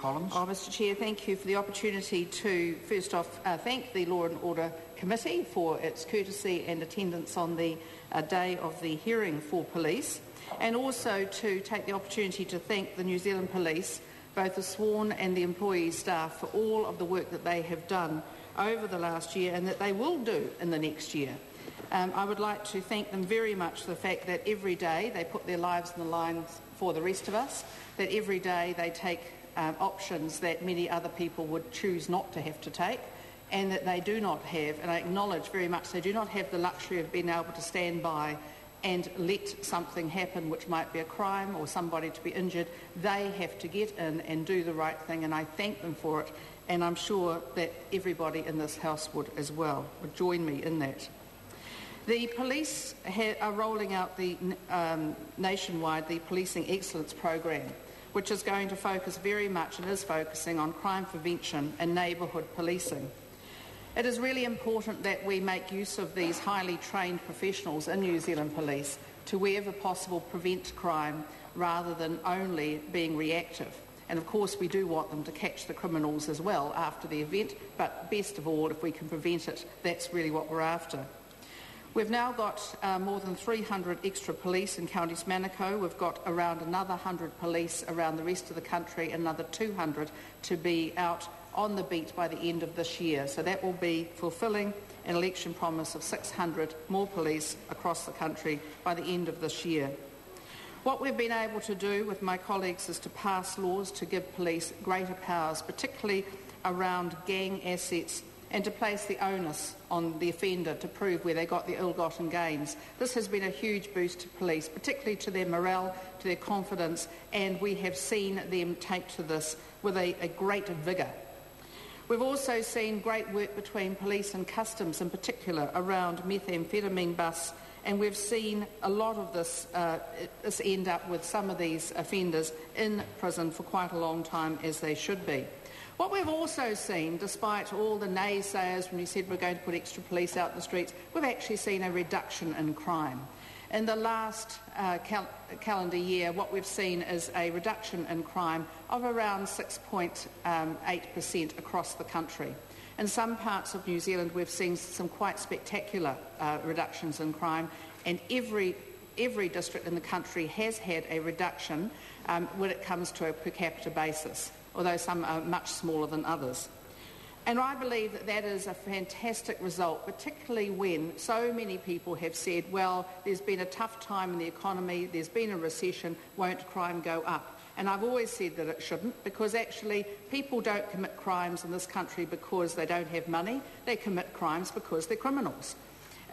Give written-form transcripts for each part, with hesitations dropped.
Collins. Mr Chair, thank you for the opportunity to first off thank the Law and Order Committee for its courtesy and attendance on the day of the hearing for police, and also to take the opportunity to thank the New Zealand Police, both the sworn and the employee staff, for all of the work that they have done over the last year and that they will do in the next year. I would like to thank them very much for the fact that every day they put their lives on the line for the rest of us, that every day they take options that many other people would choose not to have to take, and that they do not have, and I acknowledge very much, they do not have the luxury of being able to stand by and let something happen which might be a crime or somebody to be injured. They have to get in and do the right thing, and I thank them for it, and I'm sure that everybody in this House would as well, would join me in that. The police are rolling out the nationwide the Policing Excellence Program, which is going to focus very much and is focusing on crime prevention and neighbourhood policing. It is really important that we make use of these highly trained professionals in New Zealand Police to, wherever possible, prevent crime rather than only being reactive. And of course we do want them to catch the criminals as well after the event, but best of all, if we can prevent it, that's really what we're after. We've now got more than 300 extra police in Counties Manukau. We've got around another 100 police around the rest of the country, another 200 to be out on the beat by the end of this year. So that will be fulfilling an election promise of 600 more police across the country by the end of this year. What we've been able to do with my colleagues is to pass laws to give police greater powers, particularly around gang assets, and to place the onus on the offender to prove where they got the ill-gotten gains. This has been a huge boost to police, particularly to their morale, to their confidence, and we have seen them take to this with a great vigour. We've also seen great work between police and customs, in particular around methamphetamine busts, and we've seen a lot of this end up with some of these offenders in prison for quite a long time, as they should be. What we've also seen, despite all the naysayers when we said we're going to put extra police out in the streets, we've actually seen a reduction in crime. In the last calendar year, what we've seen is a reduction in crime of around 6.8% across the country. In some parts of New Zealand, we've seen some quite spectacular reductions in crime, and every district in the country has had a reduction when it comes to a per capita basis, although some are much smaller than others. And I believe that that is a fantastic result, particularly when so many people have said, well, there's been a tough time in the economy, there's been a recession, won't crime go up? And I've always said that it shouldn't, because actually people don't commit crimes in this country because they don't have money, they commit crimes because they're criminals.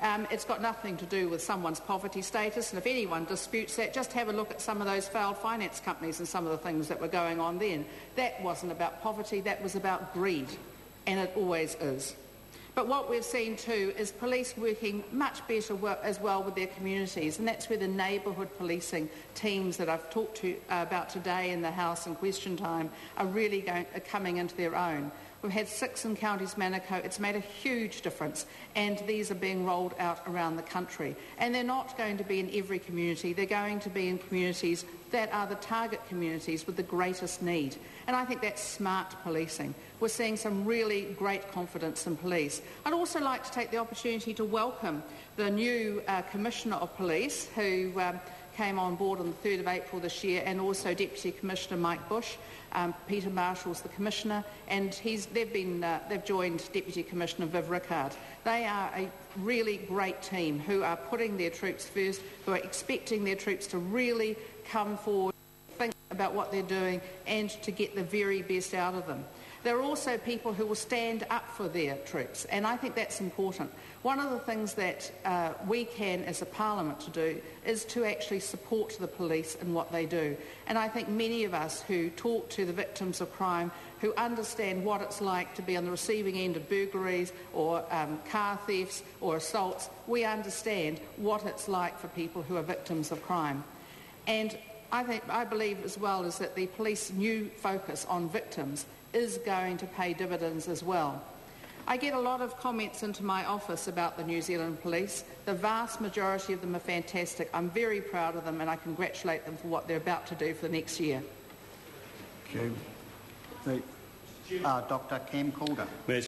It's got nothing to do with someone's poverty status, and if anyone disputes that, just have a look at some of those failed finance companies and some of the things that were going on then. That wasn't about poverty, that was about greed, and it always is. But what we've seen too is police working much better as well with their communities, and that's where the neighbourhood policing teams that I've talked to about today in the House in question time are really coming into their own. We've had 6 in Counties Manukau. It's made a huge difference, and these are being rolled out around the country. And they're not going to be in every community. They're going to be in communities that are the target communities with the greatest need. And I think that's smart policing. We're seeing some really great confidence in police. I'd also like to take the opportunity to welcome the new Commissioner of Police, who came on board on the 3rd of April this year, and also Deputy Commissioner Mike Bush. Peter Marshall's the Commissioner, and they've joined Deputy Commissioner Viv Rickard. They are a really great team who are putting their troops first, who are expecting their troops to really come forward, think about what they're doing, and to get the very best out of them. There are also people who will stand up for their troops, and I think that's important. One of the things that we can as a parliament to do is to actually support the police in what they do. And I think many of us who talk to the victims of crime, who understand what it's like to be on the receiving end of burglaries or car thefts or assaults, we understand what it's like for people who are victims of crime. And I believe as well is that the police's new focus on victims is going to pay dividends as well. I get a lot of comments into my office about the New Zealand Police. The vast majority of them are fantastic. I'm very proud of them, and I congratulate them for what they're about to do for the next year. Okay. Dr. Cam Calder.